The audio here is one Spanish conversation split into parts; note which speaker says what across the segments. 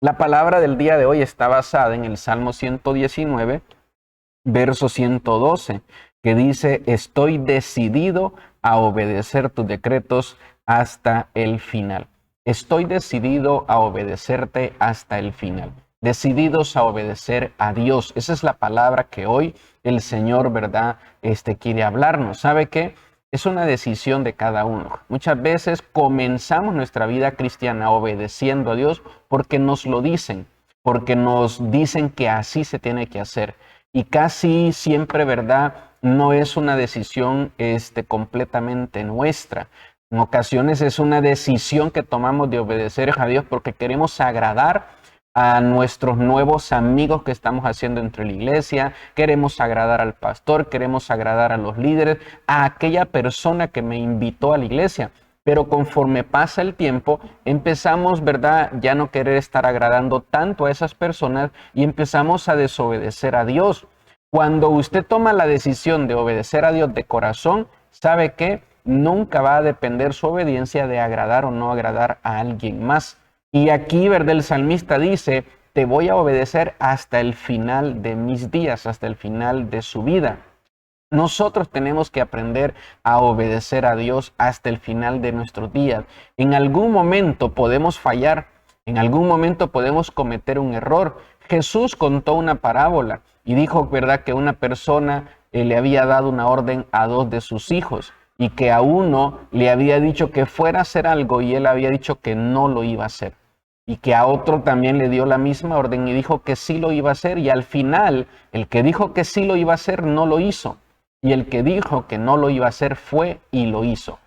Speaker 1: La palabra del día de hoy está basada en el Salmo 119, verso 112, que dice: estoy decidido a obedecer tus decretos hasta el final. Estoy decidido a obedecerte hasta el final. Decididos a obedecer a Dios. Esa es la palabra que hoy el Señor, ¿verdad? Quiere hablarnos. ¿Sabe qué? Es una decisión de cada uno. Muchas veces comenzamos nuestra vida cristiana obedeciendo a Dios porque nos lo dicen, porque nos dicen que así se tiene que hacer. Y casi siempre, ¿verdad? No es una decisión completamente nuestra. En ocasiones es una decisión que tomamos de obedecer a Dios porque queremos agradar a nuestros nuevos amigos que estamos haciendo entre la iglesia, queremos agradar al pastor, queremos agradar a los líderes, a aquella persona que me invitó a la iglesia. Pero conforme pasa el tiempo, empezamos, ¿verdad?, ya no querer estar agradando tanto a esas personas y empezamos a desobedecer a Dios. Cuando usted toma la decisión de obedecer a Dios de corazón, ¿sabe qué? Nunca va a depender su obediencia de agradar o no agradar a alguien más. Y aquí, ¿verdad?, el salmista dice: te voy a obedecer hasta el final de mis días, hasta el final de su vida. Nosotros tenemos que aprender a obedecer a Dios hasta el final de nuestros días. En algún momento podemos fallar, en algún momento podemos cometer un error. Jesús contó una parábola y dijo, ¿verdad?, que una persona le había dado una orden a dos de sus hijos y que a uno le había dicho que fuera a hacer algo y él había dicho que no lo iba a hacer. Y que a otro también le dio la misma orden y dijo que sí lo iba a hacer, y al final el que dijo que sí lo iba a hacer no lo hizo. Y el que dijo que no lo iba a hacer fue y lo hizo.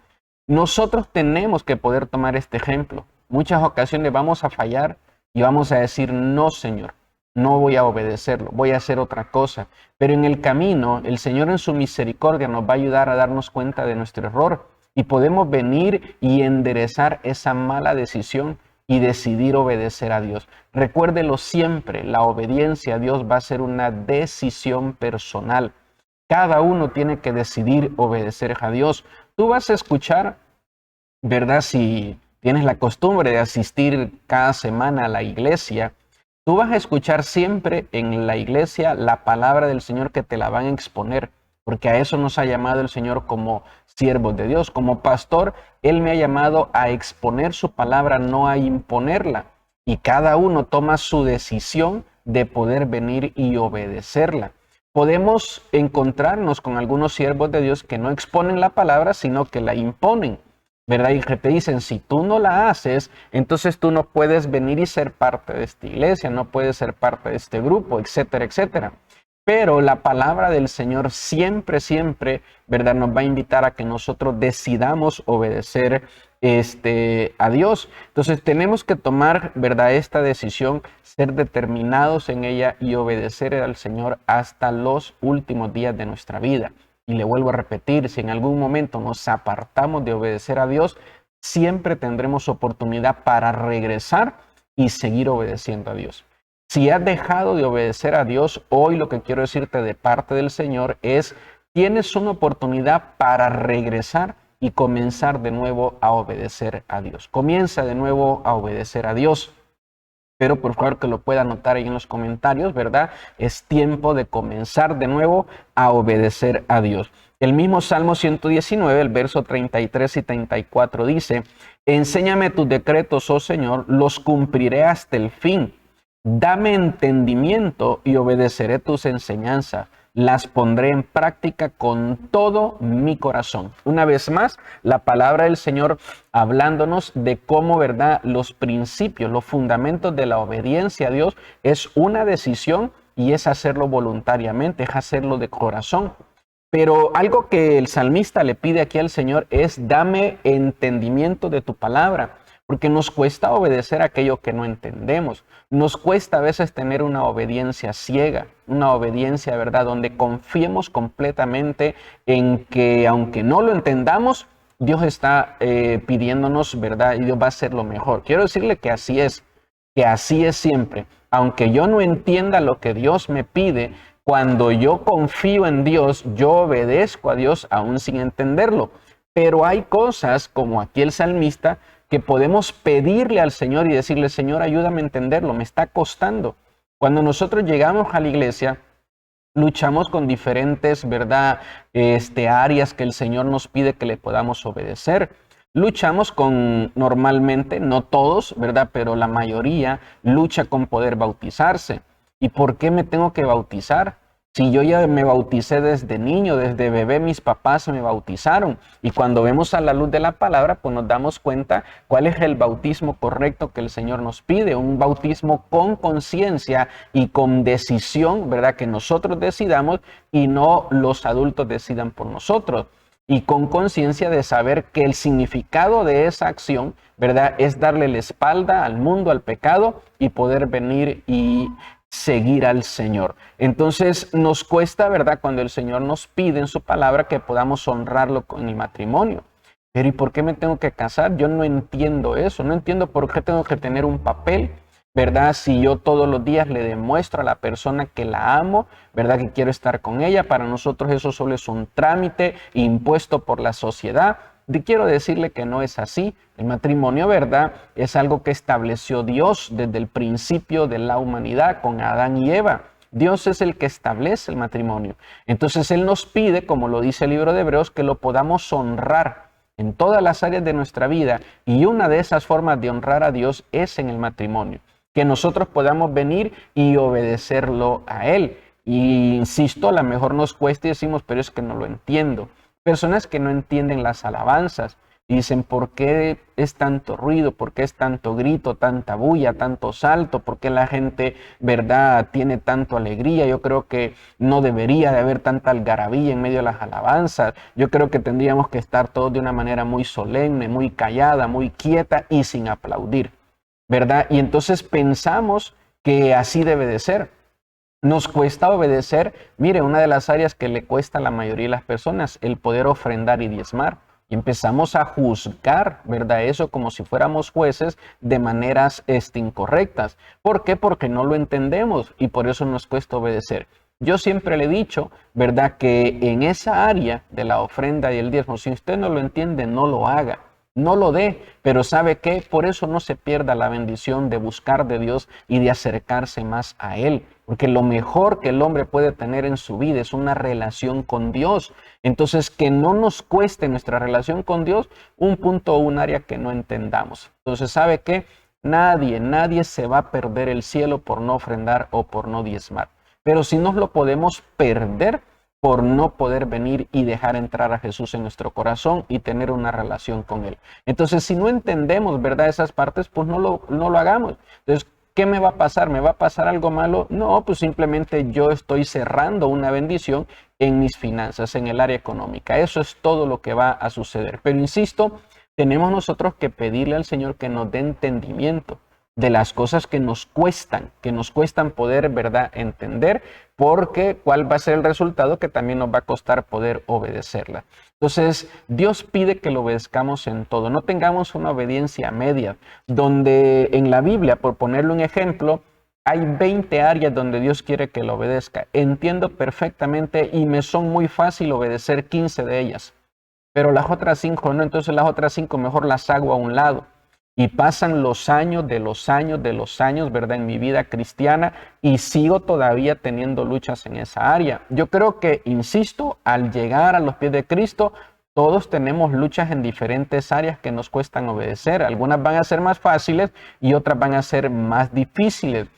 Speaker 1: Nosotros tenemos que poder tomar este ejemplo. Muchas ocasiones vamos a fallar y vamos a decir: no, Señor, no voy a obedecerlo, voy a hacer otra cosa. Pero en el camino, el Señor en su misericordia nos va a ayudar a darnos cuenta de nuestro error y podemos venir y enderezar esa mala decisión y decidir obedecer a Dios. Recuérdelo siempre, la obediencia a Dios va a ser una decisión personal. Cada uno tiene que decidir obedecer a Dios. Tú vas a escuchar, ¿verdad? Si tienes la costumbre de asistir cada semana a la iglesia, tú vas a escuchar siempre en la iglesia la palabra del Señor que te la van a exponer, porque a eso nos ha llamado el Señor como siervos de Dios. Como pastor, Él me ha llamado a exponer su palabra, no a imponerla. Y cada uno toma su decisión de poder venir y obedecerla. Podemos encontrarnos con algunos siervos de Dios que no exponen la palabra, sino que la imponen, ¿verdad? Y que te dicen: si tú no la haces, entonces tú no puedes venir y ser parte de esta iglesia, no puedes ser parte de este grupo, etcétera, etcétera. Pero la palabra del Señor siempre, siempre, ¿verdad?, nos va a invitar a que nosotros decidamos obedecer a Dios. Entonces tenemos que tomar, ¿verdad?, esta decisión, ser determinados en ella y obedecer al Señor hasta los últimos días de nuestra vida. Y le vuelvo a repetir, si en algún momento nos apartamos de obedecer a Dios, siempre tendremos oportunidad para regresar y seguir obedeciendo a Dios. Si has dejado de obedecer a Dios, hoy lo que quiero decirte de parte del Señor es: tienes una oportunidad para regresar y comenzar de nuevo a obedecer a Dios. Comienza de nuevo a obedecer a Dios. Pero por favor que lo pueda anotar ahí en los comentarios, ¿verdad? Es tiempo de comenzar de nuevo a obedecer a Dios. El mismo Salmo 119, el verso 33 y 34 dice: enséñame tus decretos, oh Señor, los cumpliré hasta el fin. Dame entendimiento y obedeceré tus enseñanzas. Las pondré en práctica con todo mi corazón. Una vez más, la palabra del Señor hablándonos de cómo, ¿verdad?, los principios, los fundamentos de la obediencia a Dios es una decisión y es hacerlo voluntariamente, es hacerlo de corazón. Pero algo que el salmista le pide aquí al Señor es: dame entendimiento de tu palabra. Porque nos cuesta obedecer aquello que no entendemos. Nos cuesta a veces tener una obediencia ciega, una obediencia, ¿verdad?, donde confiemos completamente en que, aunque no lo entendamos, Dios está pidiéndonos, ¿verdad?, y Dios va a hacer lo mejor. Quiero decirle que así es siempre. Aunque yo no entienda lo que Dios me pide, cuando yo confío en Dios, yo obedezco a Dios aún sin entenderlo. Pero hay cosas, como aquí el salmista, que podemos pedirle al Señor y decirle, Señor, ayúdame a entenderlo, me está costando. Cuando nosotros llegamos a la iglesia, luchamos con diferentes, ¿verdad? Áreas que el Señor nos pide que le podamos obedecer. Luchamos con, normalmente, no todos, ¿verdad? Pero la mayoría lucha con poder bautizarse. ¿Y por qué me tengo que bautizar? Si yo ya me bauticé desde niño, desde bebé, mis papás me bautizaron. Y cuando vemos a la luz de la palabra, pues nos damos cuenta cuál es el bautismo correcto que el Señor nos pide. Un bautismo con conciencia y con decisión, ¿verdad? Que nosotros decidamos y no los adultos decidan por nosotros. Y con conciencia de saber que el significado de esa acción, ¿verdad? Es darle la espalda al mundo, al pecado y poder venir y seguir al Señor. Entonces nos cuesta, ¿verdad? Cuando el Señor nos pide en su palabra que podamos honrarlo con el matrimonio. Pero ¿y por qué me tengo que casar? Yo no entiendo eso. No entiendo por qué tengo que tener un papel, ¿verdad? Si yo todos los días le demuestro a la persona que la amo, ¿verdad? Que quiero estar con ella. Para nosotros eso solo es un trámite impuesto por la sociedad. Quiero decirle que no es así. El matrimonio, ¿verdad? Es algo que estableció Dios desde el principio de la humanidad con Adán y Eva. Dios es el que establece el matrimonio. Entonces Él nos pide, como lo dice el libro de Hebreos, que lo podamos honrar en todas las áreas de nuestra vida. Y una de esas formas de honrar a Dios es en el matrimonio. Que nosotros podamos venir y obedecerlo a Él. Y insisto, a lo mejor nos cuesta y decimos, pero es que no lo entiendo. Personas que no entienden las alabanzas y dicen, ¿por qué es tanto ruido? ¿Por qué es tanto grito, tanta bulla, tanto salto? ¿Por qué la gente, verdad, tiene tanto alegría? Yo creo que no debería de haber tanta algarabía en medio de las alabanzas. Yo creo que tendríamos que estar todos de una manera muy solemne, muy callada, muy quieta y sin aplaudir, ¿verdad? Y entonces pensamos que así debe de ser. Nos cuesta obedecer. Mire, una de las áreas que le cuesta a la mayoría de las personas, el poder ofrendar y diezmar. Y empezamos a juzgar, ¿verdad? Eso como si fuéramos jueces de maneras incorrectas. ¿Por qué? Porque no lo entendemos y por eso nos cuesta obedecer. Yo siempre le he dicho, ¿verdad? Que en esa área de la ofrenda y el diezmo, si usted no lo entiende, no lo haga. No lo dé, pero ¿sabe qué? Por eso no se pierda la bendición de buscar de Dios y de acercarse más a Él. Porque lo mejor que el hombre puede tener en su vida es una relación con Dios. Entonces, que no nos cueste nuestra relación con Dios un punto o un área que no entendamos. Entonces, ¿sabe qué? Nadie se va a perder el cielo por no ofrendar o por no diezmar. Pero si nos lo podemos perder por no poder venir y dejar entrar a Jesús en nuestro corazón y tener una relación con Él. Entonces, si no entendemos, ¿verdad?, esas partes, pues no lo hagamos. Entonces, ¿qué me va a pasar? ¿Me va a pasar algo malo? No, pues simplemente yo estoy cerrando una bendición en mis finanzas, en el área económica. Eso es todo lo que va a suceder. Pero insisto, tenemos nosotros que pedirle al Señor que nos dé entendimiento de las cosas que nos cuestan poder, ¿verdad?, entender, porque ¿cuál va a ser el resultado? Que también nos va a costar poder obedecerla. Entonces, Dios pide que lo obedezcamos en todo, no tengamos una obediencia media, donde en la Biblia, por ponerle un ejemplo, hay 20 áreas donde Dios quiere que lo obedezca. Entiendo perfectamente y me son muy fácil obedecer 15 de ellas, pero las otras 5 no, entonces las otras 5 mejor las hago a un lado. Y pasan los años, ¿verdad?, en mi vida cristiana y sigo todavía teniendo luchas en esa área. Yo creo que, insisto, al llegar a los pies de Cristo, todos tenemos luchas en diferentes áreas que nos cuestan obedecer. Algunas van a ser más fáciles y otras van a ser más difíciles.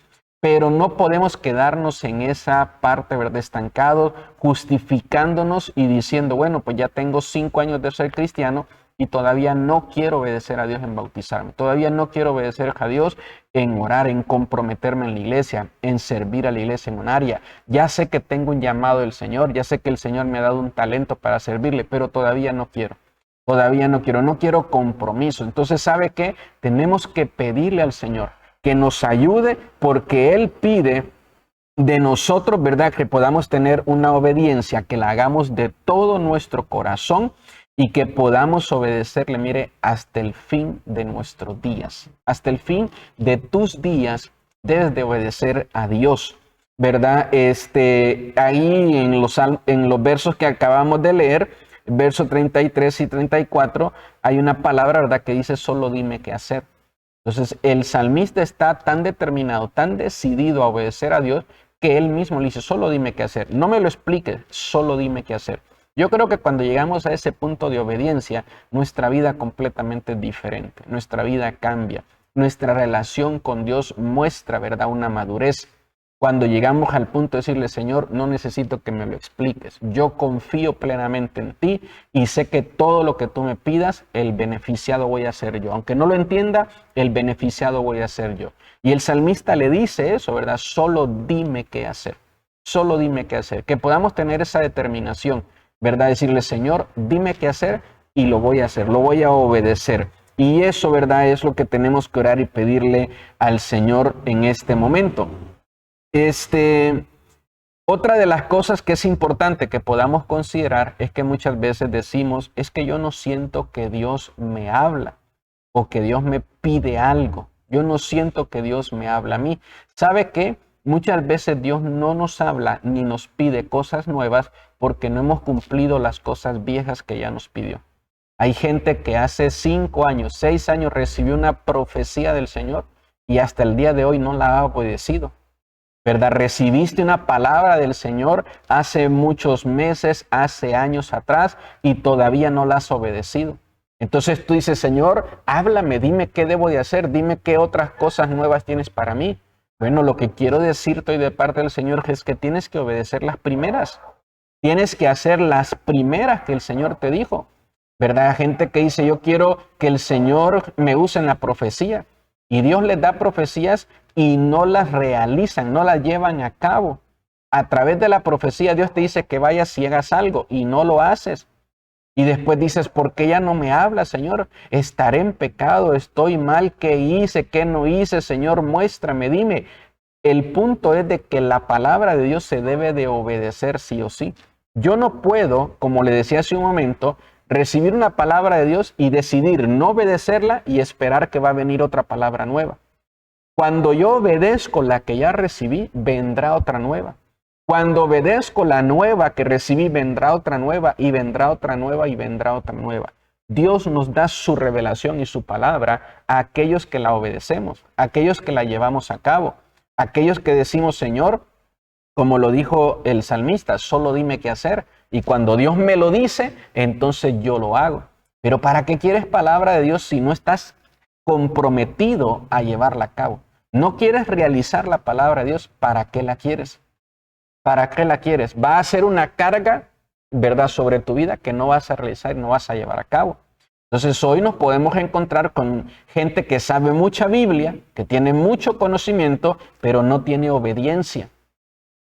Speaker 1: Pero no podemos quedarnos en esa parte, ¿verdad?, estancados, justificándonos y diciendo, bueno, pues ya tengo 5 años de ser cristiano y todavía no quiero obedecer a Dios en bautizarme. Todavía no quiero obedecer a Dios en orar, en comprometerme en la iglesia, en servir a la iglesia en un área. Ya sé que tengo un llamado del Señor, ya sé que el Señor me ha dado un talento para servirle, pero todavía no quiero. No quiero compromiso. Entonces, ¿sabe qué? Tenemos que pedirle al Señor que nos ayude porque Él pide de nosotros, ¿verdad?, que podamos tener una obediencia, que la hagamos de todo nuestro corazón y que podamos obedecerle, mire, hasta el fin de nuestros días. Hasta el fin de tus días debes de obedecer a Dios, ¿verdad? Ahí en los versos que acabamos de leer, verso 33 y 34, hay una palabra, ¿verdad?, que dice, solo dime qué hacer. Entonces, el salmista está tan determinado, tan decidido a obedecer a Dios, que él mismo le dice, solo dime qué hacer. No me lo expliques, solo dime qué hacer. Yo creo que cuando llegamos a ese punto de obediencia, nuestra vida completamente es diferente, nuestra vida cambia, nuestra relación con Dios muestra, ¿verdad?, una madurez. Cuando llegamos al punto de decirle, Señor, no necesito que me lo expliques, yo confío plenamente en ti y sé que todo lo que tú me pidas, el beneficiado voy a ser yo. Aunque no lo entienda, el beneficiado voy a ser yo. Y el salmista le dice eso, ¿verdad? Solo dime qué hacer, solo dime qué hacer. Que podamos tener esa determinación, ¿verdad? Decirle, Señor, dime qué hacer y lo voy a hacer, lo voy a obedecer. Y eso, ¿verdad?, es lo que tenemos que orar y pedirle al Señor en este momento. Otra de las cosas que es importante que podamos considerar es que muchas veces decimos, es que yo no siento que Dios me habla o que Dios me pide algo. Yo no siento que Dios me habla a mí. ¿Sabe qué? Muchas veces Dios no nos habla ni nos pide cosas nuevas porque no hemos cumplido las cosas viejas que ya nos pidió. Hay gente que hace 5 años, 6 años recibió una profecía del Señor y hasta el día de hoy no la ha obedecido. ¿Verdad? Recibiste una palabra del Señor hace muchos meses, hace años atrás y todavía no la has obedecido. Entonces tú dices, Señor, háblame, dime qué debo de hacer, dime qué otras cosas nuevas tienes para mí. Bueno, lo que quiero decirte hoy de parte del Señor es que tienes que obedecer las primeras. Tienes que hacer las primeras que el Señor te dijo. ¿Verdad? Gente que dice, yo quiero que el Señor me use en la profecía. Y Dios les da profecías y no las realizan, no las llevan a cabo. A través de la profecía Dios te dice que vayas y hagas algo y no lo haces. Y después dices, ¿por qué ya no me hablas, Señor? Estaré en pecado, estoy mal, ¿qué hice? ¿Qué no hice? Señor, muéstrame, dime. El punto es de que la palabra de Dios se debe de obedecer sí o sí. Yo no puedo, como le decía hace un momento, recibir una palabra de Dios y decidir no obedecerla y esperar que va a venir otra palabra nueva. Cuando yo obedezco la que ya recibí, vendrá otra nueva. Cuando obedezco la nueva que recibí, vendrá otra nueva y vendrá otra nueva y vendrá otra nueva. Dios nos da su revelación y su palabra a aquellos que la obedecemos, a aquellos que la llevamos a cabo, a aquellos que decimos, Señor, como lo dijo el salmista, solo dime qué hacer. Y cuando Dios me lo dice, entonces yo lo hago. Pero ¿para qué quieres palabra de Dios si no estás comprometido a llevarla a cabo? No quieres realizar la palabra de Dios, ¿para qué la quieres? ¿Para qué la quieres? Va a ser una carga, ¿verdad?, sobre tu vida que no vas a realizar y no vas a llevar a cabo. Entonces hoy nos podemos encontrar con gente que sabe mucha Biblia, que tiene mucho conocimiento, pero no tiene obediencia.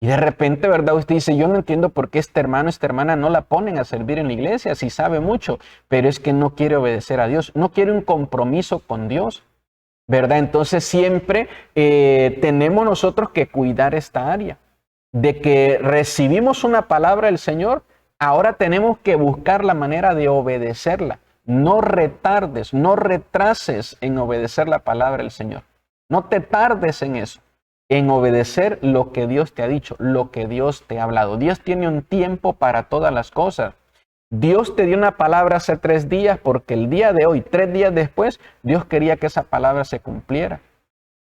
Speaker 1: Y de repente, ¿verdad?, usted dice, yo no entiendo por qué este hermano, esta hermana no la ponen a servir en la iglesia, si sabe mucho, pero es que no quiere obedecer a Dios, no quiere un compromiso con Dios, ¿verdad? Entonces siempre tenemos nosotros que cuidar esta área, de que recibimos una palabra del Señor, ahora tenemos que buscar la manera de obedecerla. No retardes, no retrases en obedecer la palabra del Señor. No te tardes en eso, en obedecer lo que Dios te ha dicho, lo que Dios te ha hablado. Dios tiene un tiempo para todas las cosas. Dios te dio una palabra hace 3 días porque el día de hoy, 3 días después, Dios quería que esa palabra se cumpliera.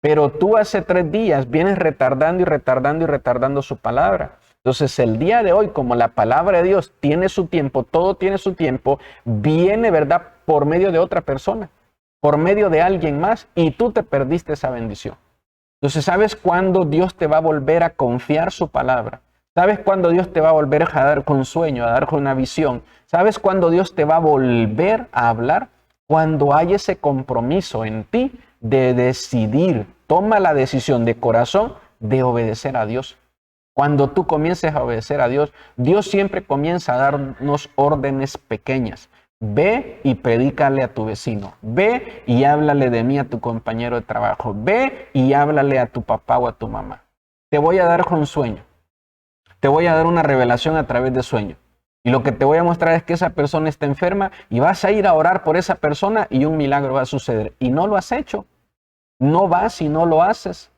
Speaker 1: Pero tú hace 3 días vienes retardando y retardando y retardando su palabra. Entonces el día de hoy, como la palabra de Dios tiene su tiempo, todo tiene su tiempo, viene, ¿verdad?, por medio de otra persona, por medio de alguien más, y tú te perdiste esa bendición. Entonces, ¿sabes cuándo Dios te va a volver a confiar su palabra? ¿Sabes cuándo Dios te va a volver a dar un sueño, a dar una visión? ¿Sabes cuándo Dios te va a volver a hablar? Cuando hay ese compromiso en ti de decidir, toma la decisión de corazón de obedecer a Dios. Cuando tú comiences a obedecer a Dios, Dios siempre comienza a darnos órdenes pequeñas. Ve y predícale a tu vecino. Ve y háblale de mí a tu compañero de trabajo. Ve y háblale a tu papá o a tu mamá. Te voy a dar un sueño. Te voy a dar una revelación a través de sueño. Y lo que te voy a mostrar es que esa persona está enferma y vas a ir a orar por esa persona y un milagro va a suceder. Y no lo has hecho. No vas y no lo haces.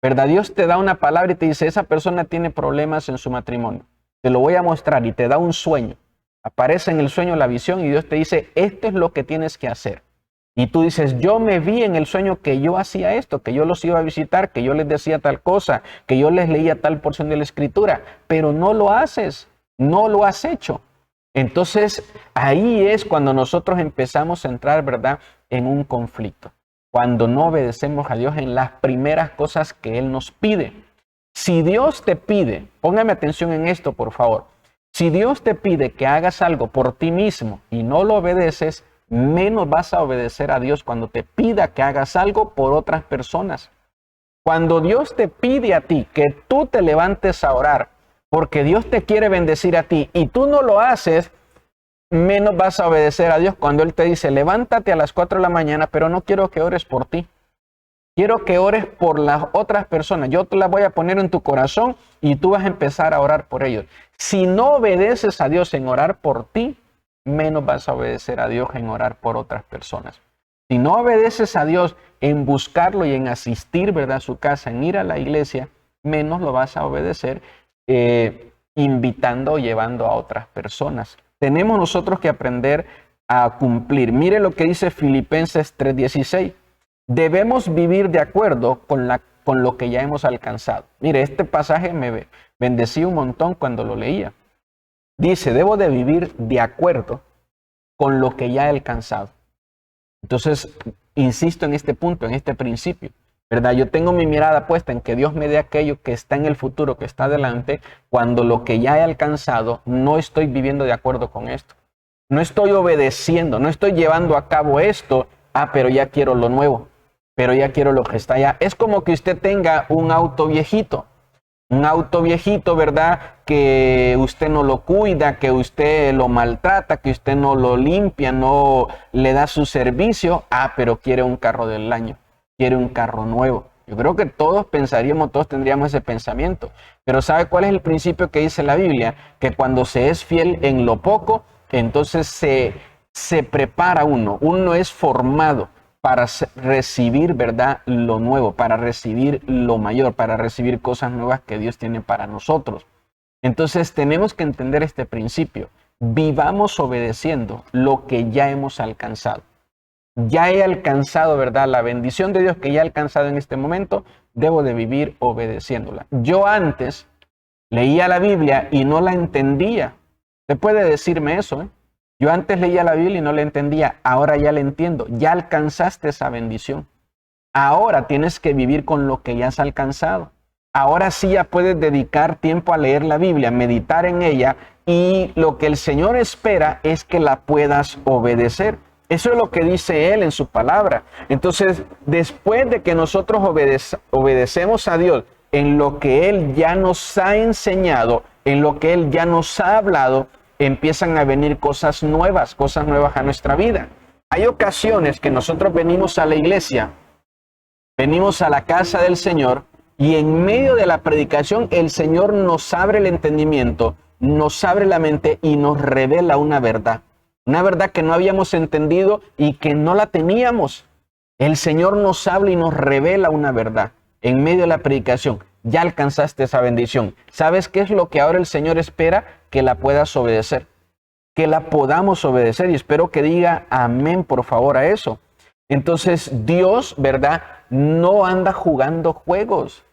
Speaker 1: ¿Verdad? Dios te da una palabra y te dice, esa persona tiene problemas en su matrimonio. Te lo voy a mostrar y te da un sueño. Aparece en el sueño la visión y Dios te dice, esto es lo que tienes que hacer. Y tú dices, yo me vi en el sueño que yo hacía esto, que yo los iba a visitar, que yo les decía tal cosa, que yo les leía tal porción de la escritura, pero no lo haces, no lo has hecho. Entonces, ahí es cuando nosotros empezamos a entrar, ¿verdad?, en un conflicto. Cuando no obedecemos a Dios en las primeras cosas que Él nos pide. Si Dios te pide, póngame atención en esto, por favor. Si Dios te pide que hagas algo por ti mismo y no lo obedeces, menos vas a obedecer a Dios cuando te pida que hagas algo por otras personas. Cuando Dios te pide a ti que tú te levantes a orar, porque Dios te quiere bendecir a ti y tú no lo haces, menos vas a obedecer a Dios cuando Él te dice, levántate a las 4 de la mañana, pero no quiero que ores por ti. Quiero que ores por las otras personas. Yo te las voy a poner en tu corazón y tú vas a empezar a orar por ellos. Si no obedeces a Dios en orar por ti, menos vas a obedecer a Dios en orar por otras personas. Si no obedeces a Dios en buscarlo y en asistir, ¿verdad?, a su casa, en ir a la iglesia, menos lo vas a obedecer invitando o llevando a otras personas. Tenemos nosotros que aprender a cumplir. Mire lo que dice Filipenses 3:16. Debemos vivir de acuerdo con lo que ya hemos alcanzado. Mire, este pasaje me bendecí un montón cuando lo leía. Dice, debo de vivir de acuerdo con lo que ya he alcanzado. Entonces, insisto en este punto, en este principio, ¿verdad? Yo tengo mi mirada puesta en que Dios me dé aquello que está en el futuro, que está adelante, cuando lo que ya he alcanzado, no estoy viviendo de acuerdo con esto. No estoy obedeciendo, no estoy llevando a cabo esto, pero ya quiero lo nuevo, pero ya quiero lo que está allá. Es como que usted tenga un auto viejito, ¿verdad?, que usted no lo cuida, que usted lo maltrata, que usted no lo limpia, no le da su servicio, pero quiere un carro del año, quiere un carro nuevo. Yo creo que todos pensaríamos, todos tendríamos ese pensamiento. Pero ¿sabe cuál es el principio que dice la Biblia? Que cuando se es fiel en lo poco, entonces se prepara uno es formado para recibir, ¿verdad?, lo nuevo, para recibir lo mayor, para recibir cosas nuevas que Dios tiene para nosotros. Entonces tenemos que entender este principio. Vivamos obedeciendo lo que ya hemos alcanzado. Ya he alcanzado, ¿verdad?, la bendición de Dios que ya he alcanzado en este momento, debo de vivir obedeciéndola. Yo antes leía la Biblia y no la entendía. Usted puede decirme eso, ¿eh? Yo antes leía la Biblia y no la entendía, ahora ya la entiendo, ya alcanzaste esa bendición. Ahora tienes que vivir con lo que ya has alcanzado. Ahora sí ya puedes dedicar tiempo a leer la Biblia, meditar en ella, y lo que el Señor espera es que la puedas obedecer. Eso es lo que dice Él en su palabra. Entonces, después de que nosotros obedecemos a Dios en lo que Él ya nos ha enseñado, en lo que Él ya nos ha hablado, empiezan a venir cosas nuevas a nuestra vida. Hay ocasiones que nosotros venimos a la iglesia, venimos a la casa del Señor, y en medio de la predicación el Señor nos abre el entendimiento, nos abre la mente y nos revela una verdad que no habíamos entendido y que no la teníamos. El Señor nos habla y nos revela una verdad en medio de la predicación. Ya alcanzaste esa bendición. ¿Sabes qué es lo que ahora el Señor espera? Que la puedas obedecer, que la podamos obedecer, y espero que diga amén, por favor, a eso. Entonces Dios, ¿verdad?, no anda jugando juegos.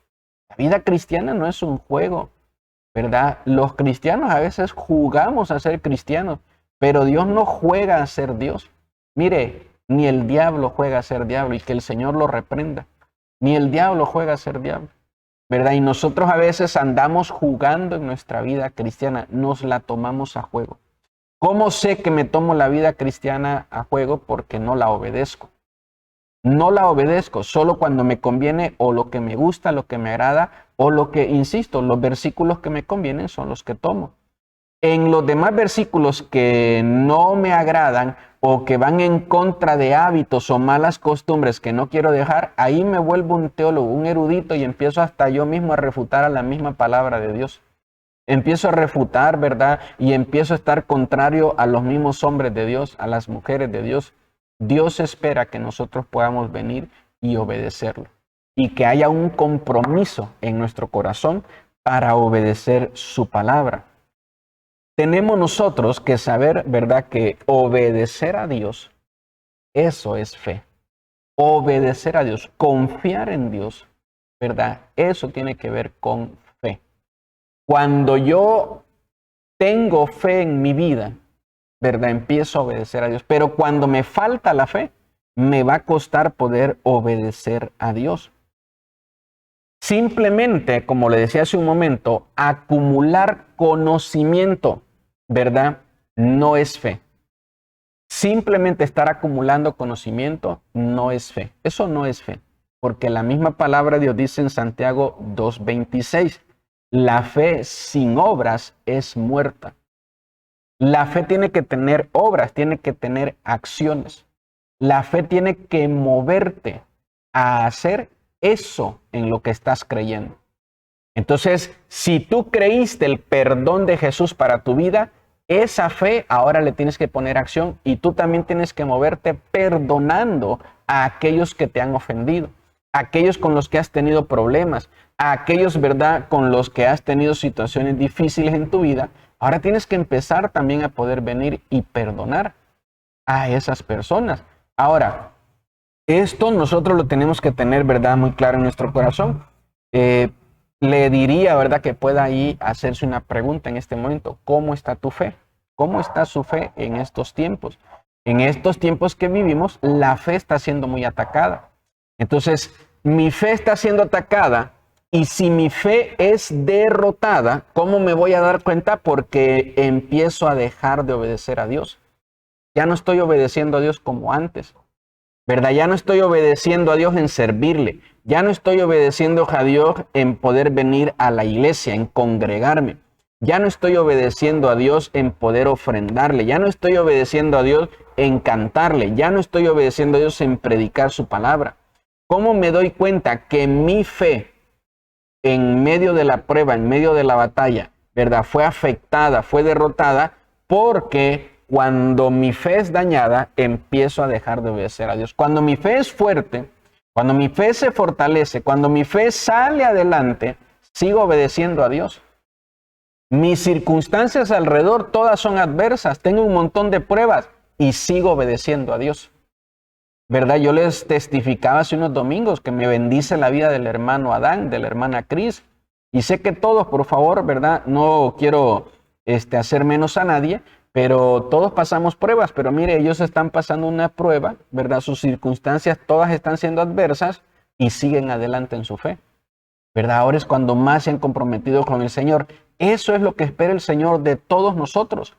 Speaker 1: La vida cristiana no es un juego, ¿verdad? Los cristianos a veces jugamos a ser cristianos, pero Dios no juega a ser Dios. Mire, ni el diablo juega a ser diablo, y que el Señor lo reprenda. Ni el diablo juega a ser diablo, ¿verdad? Y nosotros a veces andamos jugando en nuestra vida cristiana, nos la tomamos a juego. ¿Cómo sé que me tomo la vida cristiana a juego? Porque no la obedezco. No la obedezco solo cuando me conviene, o lo que me gusta, lo que me agrada, o lo que, insisto, los versículos que me convienen son los que tomo. En los demás versículos que no me agradan o que van en contra de hábitos o malas costumbres que no quiero dejar, ahí me vuelvo un teólogo, un erudito, y empiezo hasta yo mismo a refutar a la misma palabra de Dios. Empiezo a refutar, ¿verdad? Y empiezo a estar contrario a los mismos hombres de Dios, a las mujeres de Dios. Dios espera que nosotros podamos venir y obedecerlo, y que haya un compromiso en nuestro corazón para obedecer su palabra. tenemos nosotros que saber, ¿verdad?, que obedecer a Dios, eso es fe. Obedecer a Dios, confiar en Dios, ¿verdad? Eso tiene que ver con fe. Cuando yo tengo fe en mi vida, ¿verdad? Empiezo a obedecer a Dios. Pero cuando me falta la fe, me va a costar poder obedecer a Dios. Simplemente, como le decía hace un momento, acumular conocimiento, ¿verdad? No es fe. Simplemente estar acumulando conocimiento no es fe. Eso no es fe. Porque la misma palabra de Dios dice en Santiago 2:26, la fe sin obras es muerta. La fe tiene que tener obras, tiene que tener acciones. La fe tiene que moverte a hacer eso en lo que estás creyendo. Entonces, si tú creíste el perdón de Jesús para tu vida, esa fe ahora le tienes que poner acción y tú también tienes que moverte perdonando a aquellos que te han ofendido, a aquellos con los que has tenido problemas, a aquellos, ¿verdad?, con los que has tenido situaciones difíciles en tu vida. Ahora tienes que empezar también a poder venir y perdonar a esas personas. Ahora, esto nosotros lo tenemos que tener, ¿verdad?, muy claro en nuestro corazón. Le diría, ¿verdad?, que pueda ahí hacerse una pregunta en este momento. ¿Cómo está tu fe? ¿Cómo está su fe en estos tiempos? En estos tiempos que vivimos, la fe está siendo muy atacada. Entonces, mi fe está siendo atacada y si mi fe es derrotada, ¿cómo me voy a dar cuenta? Porque empiezo a dejar de obedecer a Dios. Ya no estoy obedeciendo a Dios como antes, ¿verdad? Ya no estoy obedeciendo a Dios en servirle. Ya no estoy obedeciendo a Dios en poder venir a la iglesia, en congregarme. Ya no estoy obedeciendo a Dios en poder ofrendarle. Ya no estoy obedeciendo a Dios en cantarle. Ya no estoy obedeciendo a Dios en predicar su palabra. ¿Cómo me doy cuenta que mi fe en medio de la prueba, en medio de la batalla, ¿verdad?, fue afectada, fue derrotada? Porque cuando mi fe es dañada, empiezo a dejar de obedecer a Dios. Cuando mi fe es fuerte, cuando mi fe se fortalece, cuando mi fe sale adelante, sigo obedeciendo a Dios. Mis circunstancias alrededor todas son adversas, tengo un montón de pruebas y sigo obedeciendo a Dios. ¿Verdad? Yo les testificaba hace unos domingos que me bendice la vida del hermano Adán, de la hermana Cris. Y sé que todos, por favor, ¿verdad? No quiero hacer menos a nadie, pero todos pasamos pruebas. Pero mire, ellos están pasando una prueba, ¿verdad? Sus circunstancias todas están siendo adversas y siguen adelante en su fe, ¿verdad? Ahora es cuando más se han comprometido con el Señor. Eso es lo que espera el Señor de todos nosotros.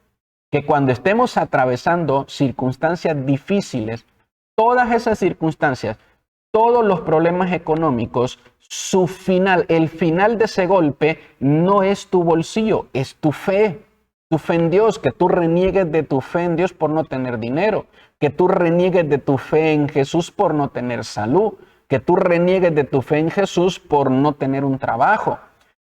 Speaker 1: Que cuando estemos atravesando circunstancias difíciles, todas esas circunstancias, todos los problemas económicos, su final, el final de ese golpe no es tu bolsillo, es tu fe en Dios, que tú reniegues de tu fe en Dios por no tener dinero, que tú reniegues de tu fe en Jesús por no tener salud, que tú reniegues de tu fe en Jesús por no tener un trabajo.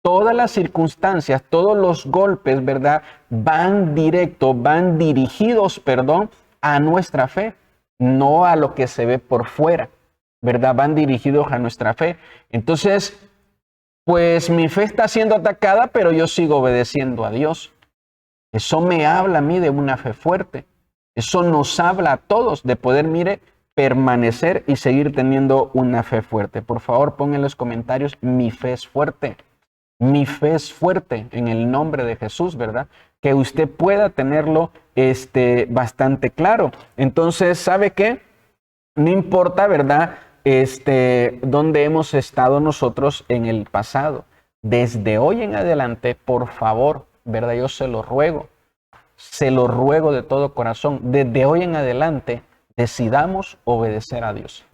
Speaker 1: Todas las circunstancias, todos los golpes, ¿verdad?, van dirigidos, a nuestra fe, no a lo que se ve por fuera, ¿verdad? Van dirigidos a nuestra fe. Entonces, pues mi fe está siendo atacada, pero yo sigo obedeciendo a Dios. Eso me habla a mí de una fe fuerte. Eso nos habla a todos de poder, mire, permanecer y seguir teniendo una fe fuerte. Por favor, pongan en los comentarios, mi fe es fuerte. Mi fe es fuerte en el nombre de Jesús, ¿verdad? Que usted pueda tenerlo bastante claro. Entonces, ¿sabe qué? No importa, ¿verdad?, dónde hemos estado nosotros en el pasado. Desde hoy en adelante, por favor, ¿verdad? Yo se lo ruego de todo corazón. Desde hoy en adelante, decidamos obedecer a Dios.